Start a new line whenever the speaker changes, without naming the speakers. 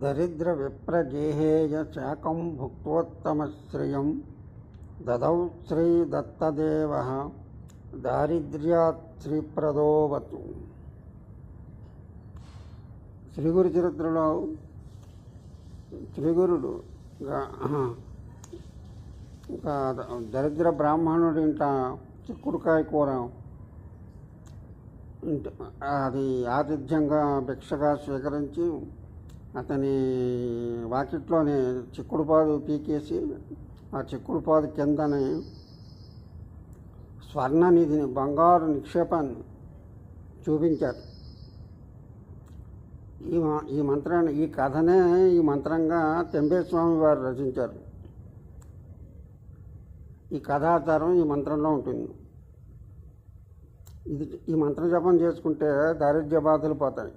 దరిద్ర విప్రగేహేయ శాకం భుక్తోత్తమశ్రియం దదౌ శ్రీ దత్తదేవ దారిద్ర్యాత్ శ్రీప్రదోవతు. శ్రీగురు చరిత్రలో శ్రీగురుడు ఒక దరిద్ర బ్రాహ్మణుడి ఇంట చిక్కుడుకాయ కూర అది ఆతిథ్యంగా భిక్షగా స్వీకరించి అతని వాకిట్లోనే చిక్కుడుపాదు పీకేసి ఆ చిక్కుడుపాదు కిందని స్వర్ణనిధిని బంగారు నిక్షేపాన్ని చూపించారు. ఈ కథనే ఈ మంత్రంగా తెంబేస్వామి వారు రచించారు. ఈ కథాచారం ఈ మంత్రంలో ఉంటుంది. ఈ మంత్ర జపం చేసుకుంటే దారిద్ర్య బాధలు పోతాయి.